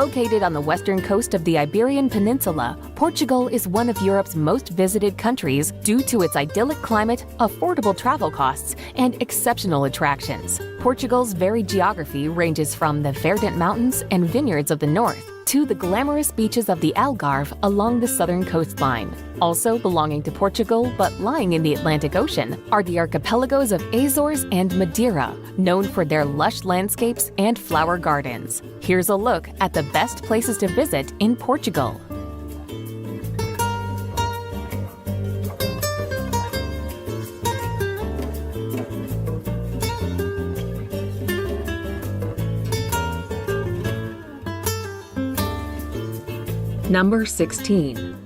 Located on the western coast of the Iberian Peninsula, Portugal is one of Europe's most visited countries due to its idyllic climate, affordable travel costs, and exceptional attractions. Portugal's varied geography ranges from the verdant mountains and vineyards of the north to the glamorous beaches of the Algarve along the southern coastline. Also belonging to Portugal but lying in the Atlantic Ocean are the archipelagos of Azores and Madeira, known for their lush landscapes and flower gardens. Here's a look at the best places to visit in Portugal. Number 16.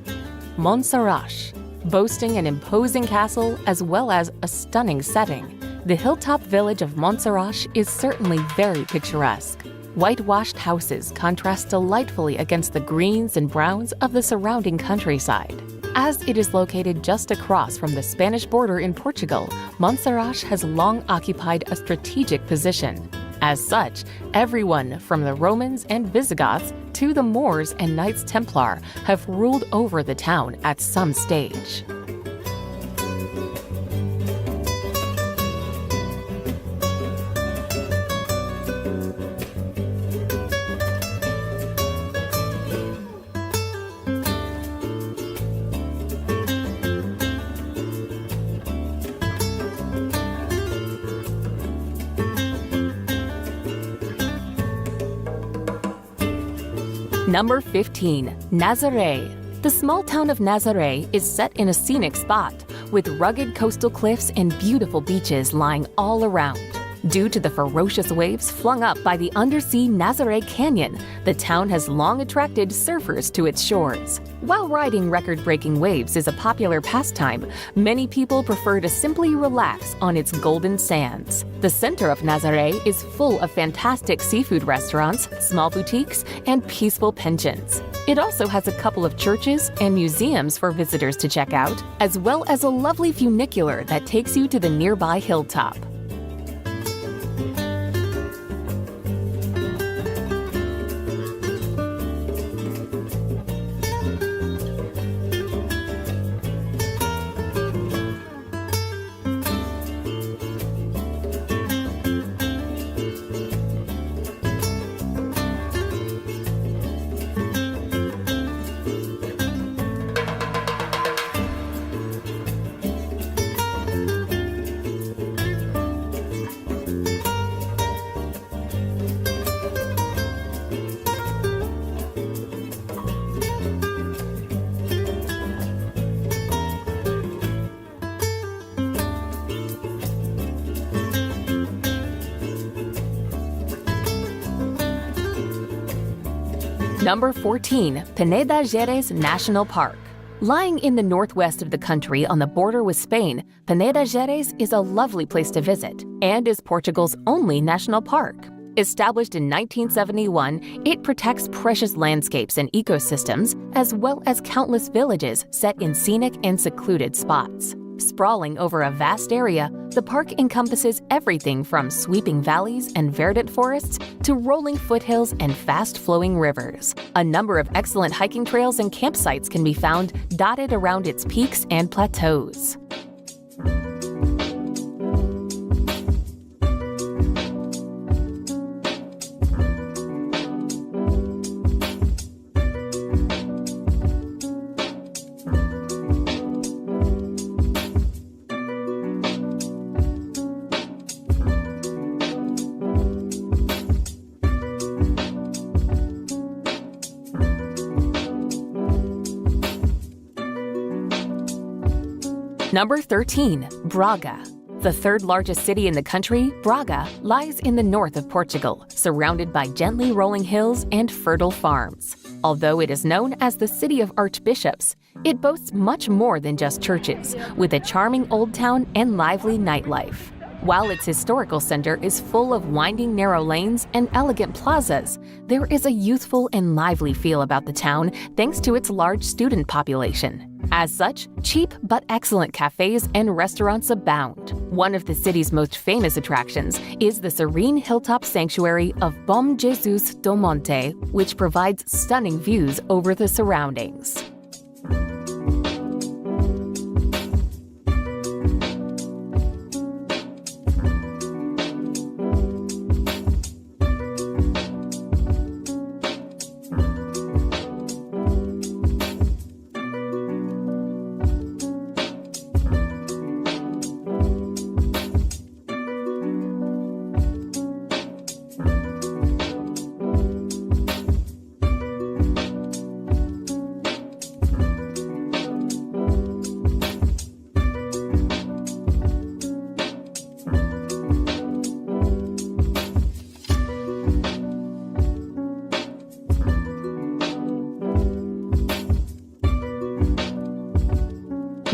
Monsaraz. Boasting an imposing castle as well as a stunning setting, the hilltop village of Monsaraz is certainly very picturesque. Whitewashed houses contrast delightfully against the greens and browns of the surrounding countryside. As it is located just across from the Spanish border in Portugal, Monsaraz has long occupied a strategic position. As such, everyone from the Romans and Visigoths to the Moors and Knights Templar have ruled over the town at some stage. Number 15. Nazaré. The small town of Nazaré is set in a scenic spot, with rugged coastal cliffs and beautiful beaches lying all around. Due to the ferocious waves flung up by the undersea Nazaré Canyon, the town has long attracted surfers to its shores. While riding record-breaking waves is a popular pastime, many people prefer to simply relax on its golden sands. The center of Nazaré is full of fantastic seafood restaurants, small boutiques, and peaceful pensions. It also has a couple of churches and museums for visitors to check out, as well as a lovely funicular that takes you to the nearby hilltop. Number 14. Peneda Gerês National Park. Lying in the northwest of the country on the border with Spain, Peneda Gerês is a lovely place to visit and is Portugal's only national park. Established in 1971, it protects precious landscapes and ecosystems, as well as countless villages set in scenic and secluded spots. Sprawling over a vast area, the park encompasses everything from sweeping valleys and verdant forests to rolling foothills and fast-flowing rivers. A number of excellent hiking trails and campsites can be found dotted around its peaks and plateaus. Number 13. Braga. The third largest city in the country, Braga lies in the north of Portugal, surrounded by gently rolling hills and fertile farms. Although it is known as the City of Archbishops, it boasts much more than just churches, with a charming old town and lively nightlife. While its historical center is full of winding narrow lanes and elegant plazas, there is a youthful and lively feel about the town thanks to its large student population. As such, cheap but excellent cafes and restaurants abound. One of the city's most famous attractions is the serene hilltop sanctuary of Bom Jesus do Monte, which provides stunning views over the surroundings.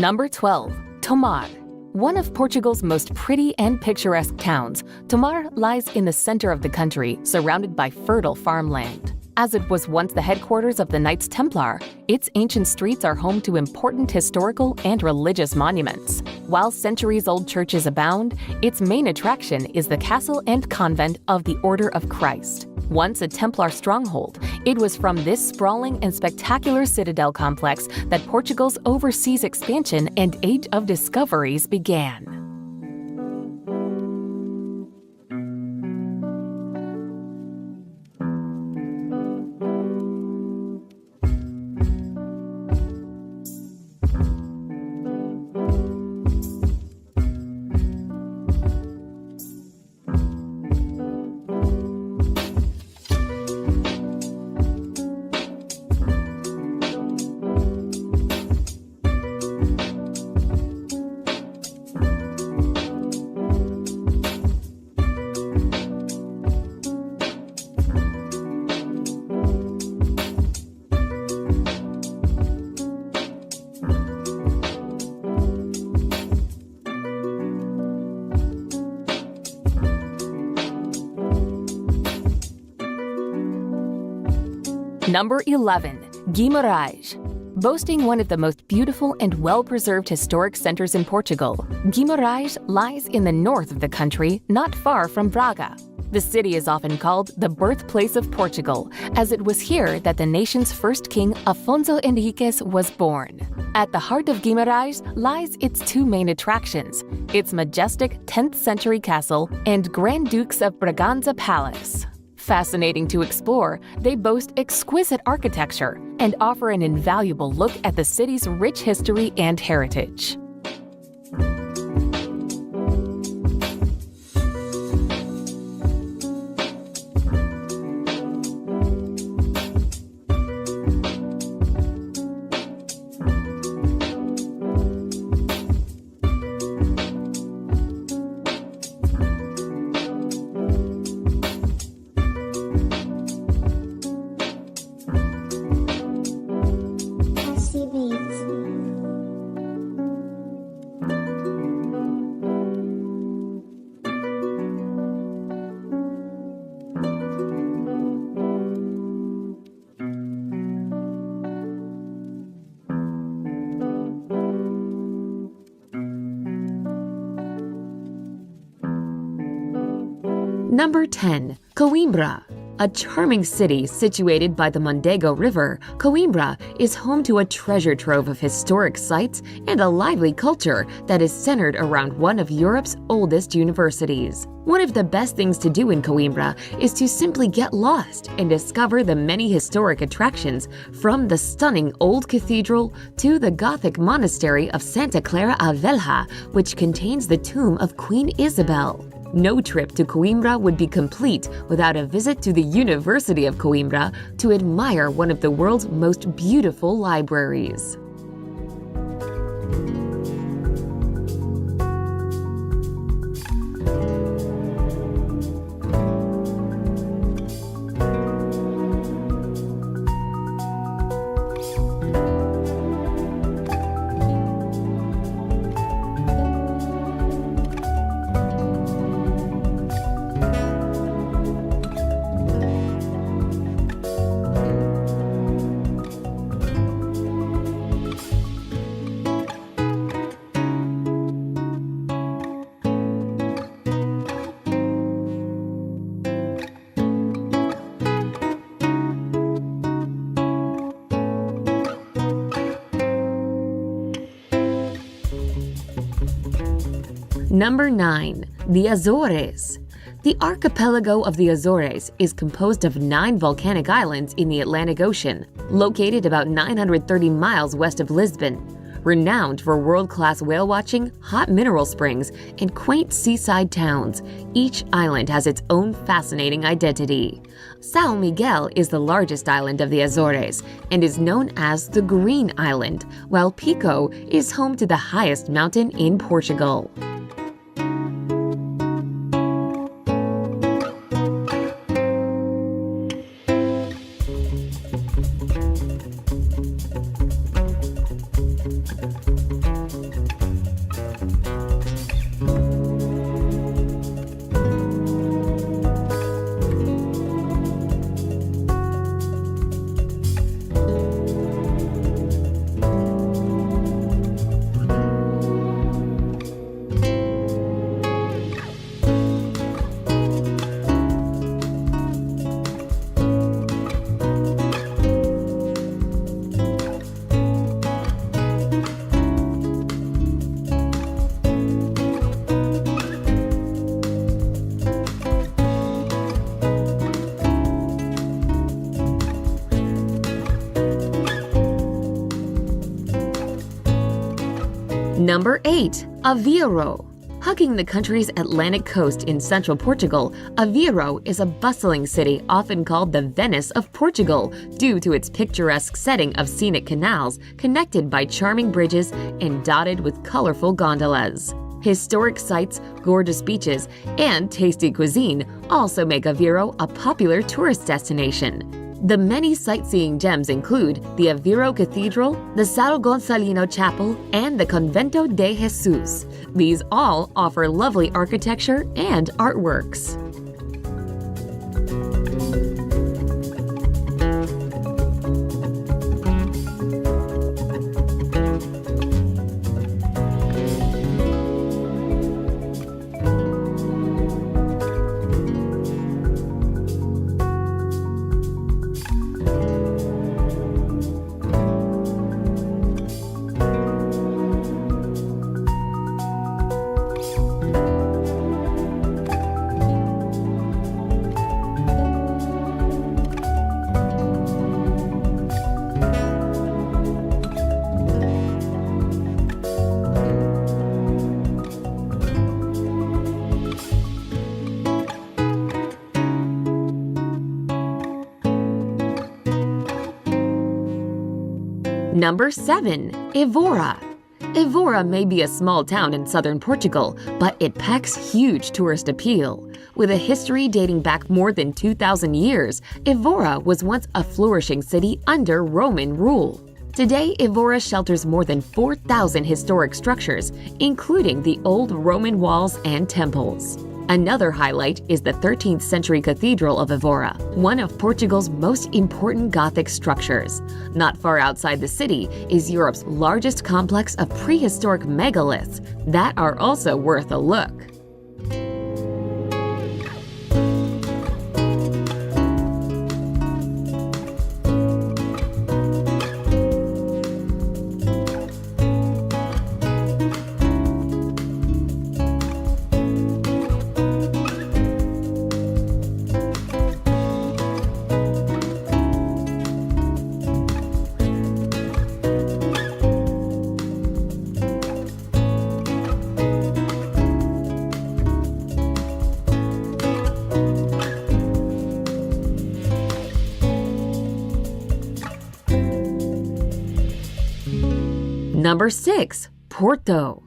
Number 12. Tomar. One of Portugal's most pretty and picturesque towns, Tomar lies in the center of the country, surrounded by fertile farmland. As it was once the headquarters of the Knights Templar, its ancient streets are home to important historical and religious monuments. While centuries-old churches abound, its main attraction is the castle and convent of the Order of Christ. Once a Templar stronghold, it was from this sprawling and spectacular citadel complex that Portugal's overseas expansion and Age of Discoveries began. Number 11. Guimarães. Boasting one of the most beautiful and well-preserved historic centers in Portugal, Guimarães lies in the north of the country, not far from Braga. The city is often called the birthplace of Portugal, as it was here that the nation's first king, Afonso Henriques, was born. At the heart of Guimarães lies its two main attractions, its majestic 10th century castle and Grand Dukes of Braganza Palace. Fascinating to explore, they boast exquisite architecture and offer an invaluable look at the city's rich history and heritage. Number 10. Coimbra. A charming city situated by the Mondego River, Coimbra is home to a treasure trove of historic sites and a lively culture that is centered around one of Europe's oldest universities. One of the best things to do in Coimbra is to simply get lost and discover the many historic attractions, from the stunning old cathedral to the Gothic monastery of Santa Clara a Velha, which contains the tomb of Queen Isabel. No trip to Coimbra would be complete without a visit to the University of Coimbra to admire one of the world's most beautiful libraries. Number 9. The Azores. The archipelago of the Azores is composed of 9 volcanic islands in the Atlantic Ocean, located about 930 miles west of Lisbon. Renowned for world-class whale watching, hot mineral springs, and quaint seaside towns, each island has its own fascinating identity. São Miguel is the largest island of the Azores and is known as the Green Island, while Pico is home to the highest mountain in Portugal. Number 8. Aveiro. Hugging the country's Atlantic coast in central Portugal, Aveiro is a bustling city often called the Venice of Portugal due to its picturesque setting of scenic canals connected by charming bridges and dotted with colorful gondolas. Historic sites, gorgeous beaches, and tasty cuisine also make Aveiro a popular tourist destination. The many sightseeing gems include the Aveiro Cathedral, the São Gonçalino Chapel, and the Convento de Jesus. These all offer lovely architecture and artworks. Number 7. Évora. Évora may be a small town in southern Portugal, but it packs huge tourist appeal. With a history dating back more than 2,000 years, Évora was once a flourishing city under Roman rule. Today, Évora shelters more than 4,000 historic structures, including the old Roman walls and temples. Another highlight is the 13th century Cathedral of Évora, one of Portugal's most important Gothic structures. Not far outside the city is Europe's largest complex of prehistoric megaliths that are also worth a look. Number 6. Porto.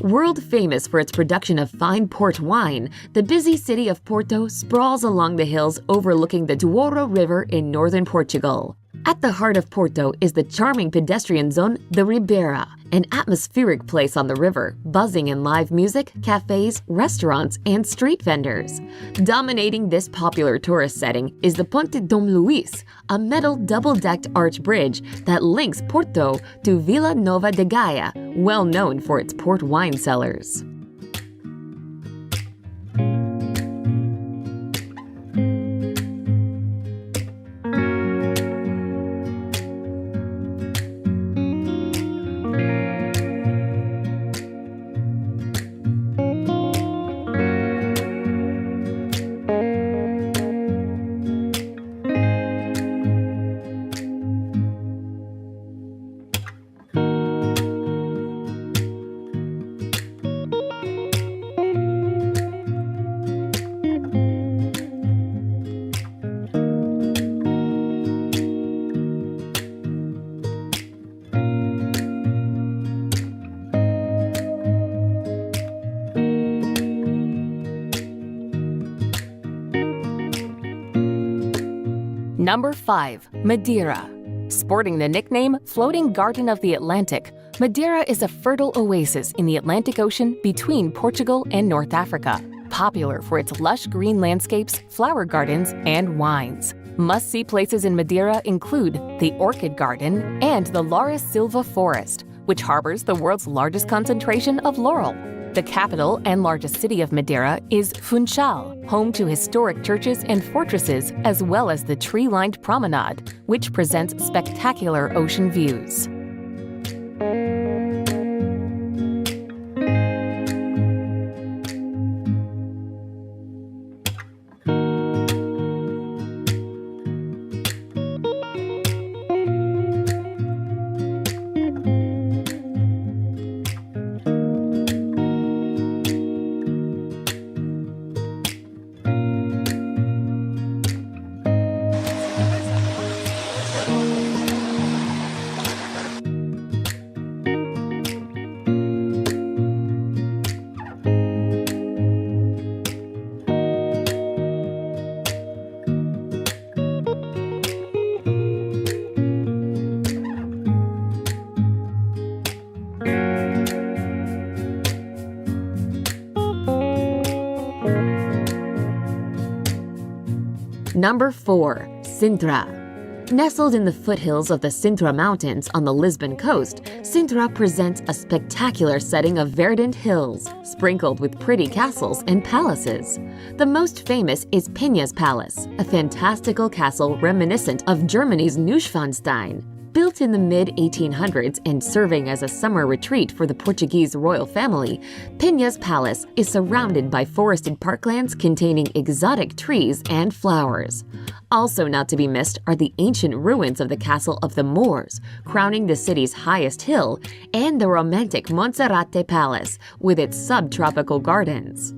World famous for its production of fine port wine, the busy city of Porto sprawls along the hills overlooking the Douro River in northern Portugal. At the heart of Porto is the charming pedestrian zone, the Ribeira, an atmospheric place on the river, buzzing in live music, cafes, restaurants, and street vendors. Dominating this popular tourist setting is the Ponte Dom Luís, a metal double-decked arch bridge that links Porto to Vila Nova de Gaia, well known for its port wine cellars. Number 5. Madeira. Sporting the nickname Floating Garden of the Atlantic, Madeira is a fertile oasis in the Atlantic Ocean between Portugal and North Africa, popular for its lush green landscapes, flower gardens, and wines. Must-see places in Madeira include the Orchid Garden and the Laura Silva Forest, which harbors the world's largest concentration of laurel. The capital and largest city of Madeira is Funchal, home to historic churches and fortresses, as well as the tree-lined promenade, which presents spectacular ocean views. Number 4. Sintra. Nestled in the foothills of the Sintra Mountains on the Lisbon coast, Sintra presents a spectacular setting of verdant hills, sprinkled with pretty castles and palaces. The most famous is Penha's Palace, a fantastical castle reminiscent of Germany's Neuschwanstein. Built in the mid-1800s and serving as a summer retreat for the Portuguese royal family, Penha's Palace is surrounded by forested parklands containing exotic trees and flowers. Also not to be missed are the ancient ruins of the Castle of the Moors, crowning the city's highest hill, and the romantic Monserrate Palace with its subtropical gardens.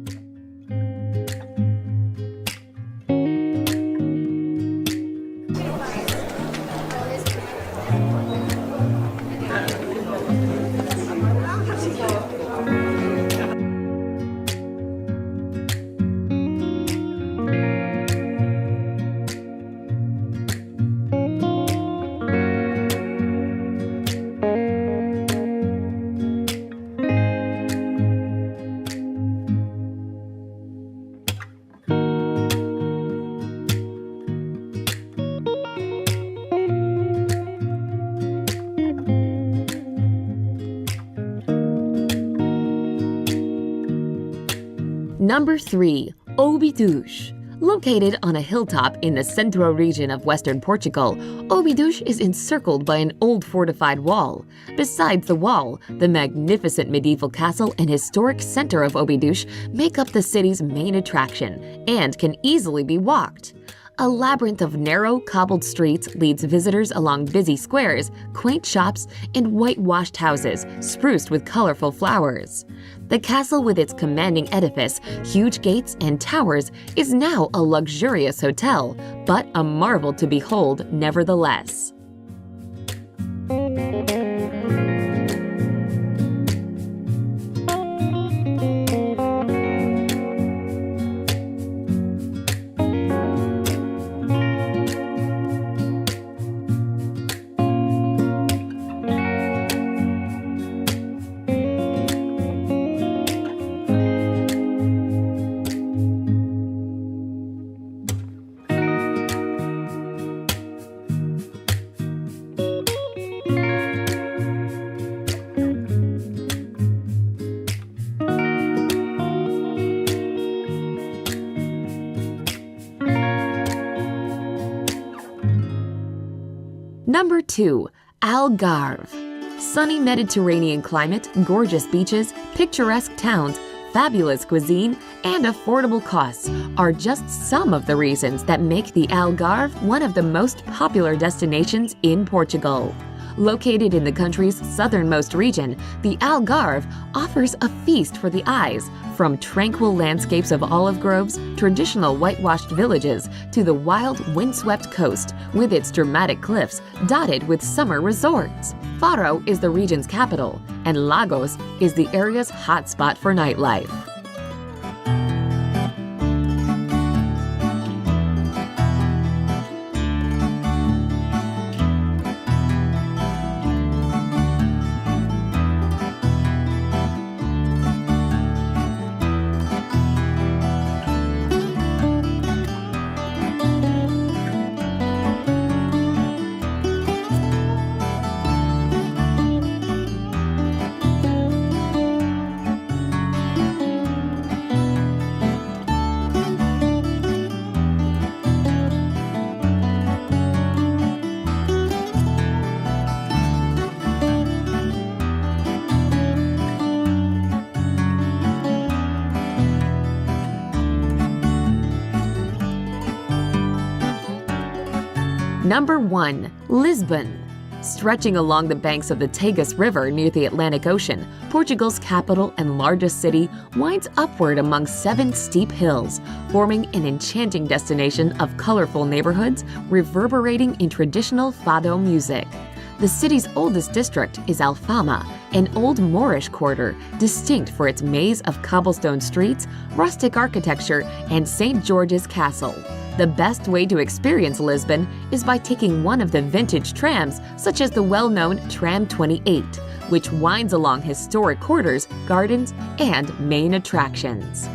Number 3. Óbidos. Located on a hilltop in the Centro region of western Portugal, Óbidos is encircled by an old fortified wall. Besides the wall, the magnificent medieval castle and historic center of Óbidos make up the city's main attraction and can easily be walked. A labyrinth of narrow, cobbled streets leads visitors along busy squares, quaint shops, and whitewashed houses spruced with colorful flowers. The castle with its commanding edifice, huge gates, and towers is now a luxurious hotel, but a marvel to behold nevertheless. Number 2. Algarve. Sunny Mediterranean climate, gorgeous beaches, picturesque towns, fabulous cuisine, and affordable costs are just some of the reasons that make the Algarve one of the most popular destinations in Portugal. Located in the country's southernmost region, the Algarve offers a feast for the eyes, from tranquil landscapes of olive groves, traditional whitewashed villages, to the wild, windswept coast with its dramatic cliffs dotted with summer resorts. Faro is the region's capital, and Lagos is the area's hotspot for nightlife. Number 1. Lisbon. Stretching along the banks of the Tagus River near the Atlantic Ocean, Portugal's capital and largest city winds upward among 7 steep hills, forming an enchanting destination of colorful neighborhoods reverberating in traditional fado music. The city's oldest district is Alfama, an old Moorish quarter distinct for its maze of cobblestone streets, rustic architecture, and St. George's Castle. The best way to experience Lisbon is by taking one of the vintage trams, such as the well-known Tram 28, which winds along historic quarters, gardens, and main attractions.